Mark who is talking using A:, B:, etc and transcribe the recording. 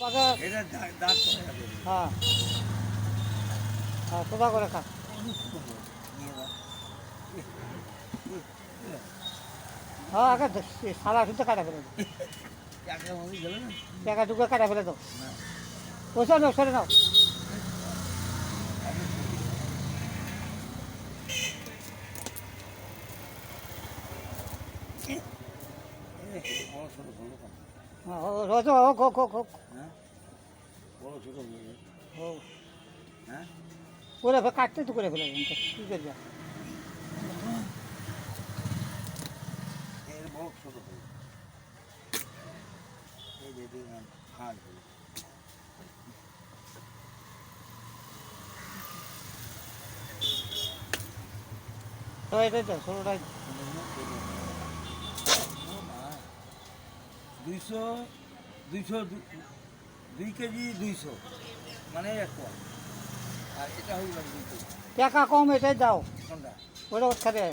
A: এটা দাঁত করে রাখবে।
B: হ্যাঁ হ্যাঁ সোজা করে কাট। হ্যাঁ আগে সাদা শুদ্ধ কাটা ফেলে দাও,
A: একটা মধ্যে গেল না
B: টাকা টুকু কাটা ফেলে দাও।
A: না
B: ওইসব নাও, সরে নাও।
A: বড় ছোট ভালো কম
B: হ্যাঁ রোজ হোক হোক হোক হোক।
A: হ্যাঁ বড় ছোট ভালো
B: হোক
A: হ্যাঁ
B: করে কাটতে তো করে ফেলে দেন, কী করবে।
A: এর বড় ছোট ভালো এই যে হাড় ভালো
B: তো এটাই তো ষোলোটাই।
A: 200 2 কেজি 200 মানে 1 পোয়া আর এটা হইল 2 কেজি
B: টাকা কম এটাই দাও,
A: কোনটা
B: ওটা ওর খাবে।